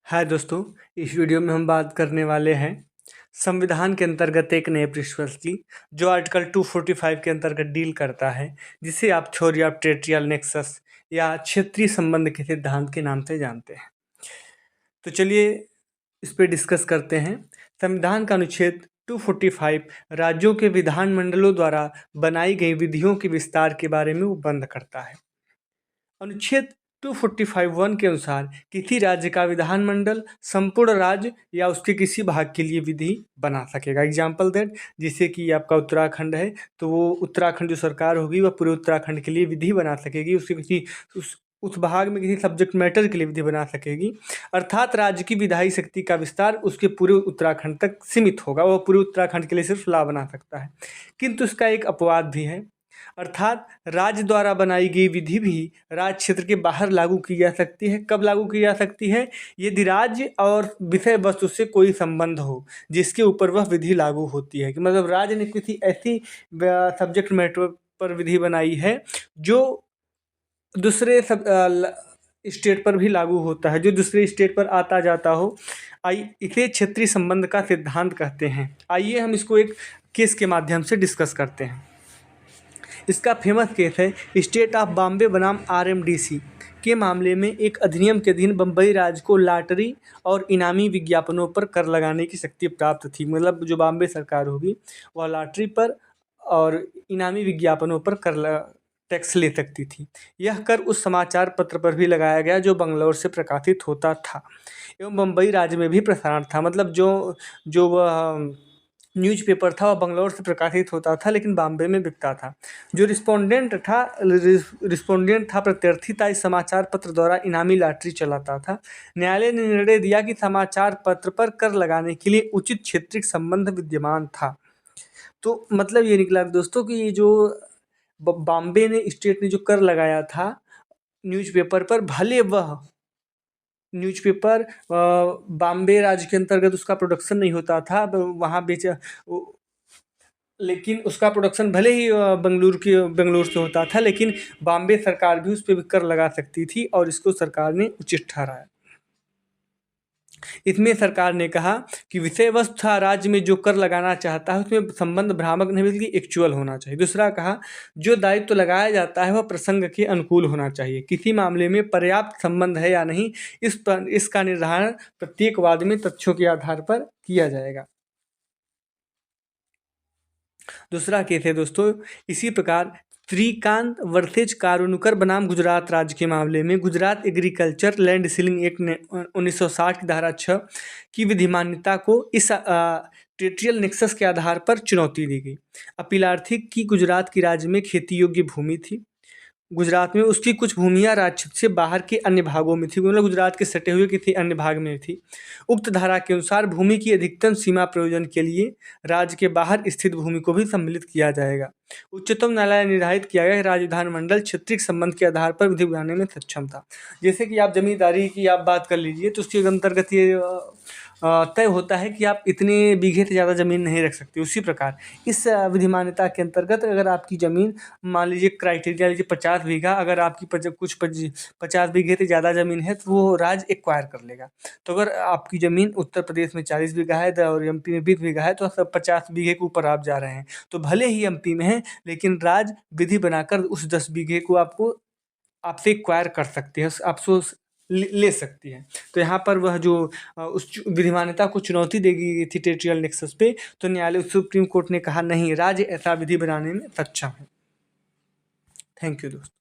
हाय दोस्तों, इस वीडियो में हम बात करने वाले हैं संविधान के अंतर्गत एक नए प्रिंसिपल्स की, जो आर्टिकल 245 के अंतर्गत डील करता है, जिसे आप थ्योरी ऑफ टेरिटोरियल नेक्सस या क्षेत्रीय संबंध के सिद्धांत के नाम से जानते हैं। तो चलिए इस पे डिस्कस करते हैं। संविधान का अनुच्छेद 245 राज्यों के विधानमंडलों द्वारा बनाई गई विधियों के विस्तार के बारे में उपबंध करता है। अनुच्छेद 245(1) के अनुसार किसी राज्य का विधानमंडल संपूर्ण राज्य या उसके किसी भाग के लिए विधि बना सकेगा। एग्जाम्पल दैट, जैसे कि आपका उत्तराखंड है तो वो उत्तराखंड जो सरकार होगी वह पूरे उत्तराखंड के लिए विधि बना सकेगी, उसके किसी उस भाग में किसी सब्जेक्ट मैटर के लिए विधि बना सकेगी। अर्थात राज्य की विधायी शक्ति का विस्तार उसके पूरे उत्तराखंड तक सीमित होगा, वह पूरे उत्तराखंड के लिए सिर्फ लॉ बना सकता है। किंतु इसका एक अपवाद भी है, अर्थात राज्य द्वारा बनाई गई विधि भी राज्य क्षेत्र के बाहर लागू की जा सकती है। कब लागू की जा सकती है? यदि राज्य और विषय वस्तु से कोई संबंध हो जिसके ऊपर वह विधि लागू होती है, कि मतलब राज्य ने किसी ऐसी सब्जेक्ट मैटर पर विधि बनाई है जो दूसरे स्टेट पर भी लागू होता है, जो दूसरे स्टेट पर आता जाता हो। इसे क्षेत्रीय संबंध का सिद्धांत कहते हैं। आइए हम इसको एक केस के माध्यम से डिस्कस करते हैं। इसका फेमस केस है स्टेट ऑफ बॉम्बे बनाम RMDC के मामले में। एक अधिनियम के अधीन बम्बई राज्य को लॉटरी और इनामी विज्ञापनों पर कर लगाने की शक्ति प्राप्त थी। मतलब जो बॉम्बे सरकार होगी वह लॉटरी पर और इनामी विज्ञापनों पर टैक्स ले सकती थी। यह कर उस समाचार पत्र पर भी लगाया गया जो बंगलौर से प्रकाशित होता था एवं बम्बई राज्य में भी प्रसारण था। मतलब जो वह न्यूज़पेपर था वह बंगलौर से प्रकाशित होता था लेकिन बॉम्बे में बिकता था। जो रिस्पोंडेंट था प्रत्यार्थी था, इस समाचार पत्र द्वारा इनामी लॉटरी चलाता था। न्यायालय ने निर्णय दिया कि समाचार पत्र पर कर लगाने के लिए उचित क्षेत्रीय संबंध विद्यमान था। तो मतलब ये निकला दोस्तों कि ये जो बॉम्बे ने स्टेट ने जो कर लगाया था न्यूज़पेपर पर, भले वह न्यूज़पेपर बॉम्बे राज्य के अंतर्गत उसका प्रोडक्शन नहीं होता था, वहाँ लेकिन उसका प्रोडक्शन भले ही बेंगलुरु से होता था, लेकिन बॉम्बे सरकार भी उस पर कर लगा सकती थी और इसको सरकार ने उचित ठहराया। इसमें सरकार ने कहा कि विषय वस्तु राज्य में जो कर लगाना चाहता है उसमें संबंध भ्रामक नहीं बल्कि एक्चुअल होना चाहिए। दूसरा कहा जो दायित्व लगाया जाता है वह प्रसंग के अनुकूल होना चाहिए। किसी मामले में पर्याप्त संबंध है या नहीं इसका निर्धारण प्रत्येक वाद में तथ्यों के आधार पर किया जाएगा। दूसरा केस है दोस्तों इसी प्रकार श्रीकांत वर्सेज कारुनुकर बनाम गुजरात राज्य के मामले में। Gujarat agriculture land ceiling act ने 1960 की धारा 6 की विधिमान्यता को इस टेरिटोरियल नेक्सस के आधार पर चुनौती दी गई। अपीलार्थी की गुजरात की राज्य में खेती योग्य भूमि थी। गुजरात में उसकी कुछ भूमियां राज्य से बाहर के अन्य भागों में थी, मतलब गुजरात के सटे हुए किसी अन्य भाग में थी। उक्त धारा के अनुसार भूमि की अधिकतम सीमा प्रयोजन के लिए राज्य के बाहर स्थित भूमि को भी सम्मिलित किया जाएगा। उच्चतम न्यायालय ने निर्धारित किया गया राज्य विधानमंडल क्षेत्रीय संबंध के आधार पर विधि बनाने में सक्षम था। जैसे कि आप जमींदारी की आप बात कर लीजिए तो उसके अंतर्गत ये तय होता है कि आप इतने बीघे से ज़्यादा ज़मीन नहीं रख सकते। उसी प्रकार इस विधिमान्यता के अंतर्गत अगर आपकी ज़मीन मान लीजिए क्राइटेरिया लीजिए 50 बीघा, अगर आपकी 50 बीघे से ज़्यादा ज़मीन है तो वो राज्य एक्वायर कर लेगा। तो अगर आपकी ज़मीन उत्तर प्रदेश में 40 बीघा है और MP में 20 बीघा है तो सब 50 बीघे के ऊपर आप जा रहे हैं, तो भले ही MP में है लेकिन राज्य विधि बनाकर उस 10 बीघे को आपसे एक्वायर कर सकती है, आपसे ले सकती है। तो यहाँ पर वह जो उस विधिमान्यता को चुनौती दी गई थी टेरिटोरियल नेक्सस पे, तो न्यायालय सुप्रीम कोर्ट ने कहा नहीं, राज्य ऐसा विधि बनाने में सक्षम है। थैंक यू दोस्तों।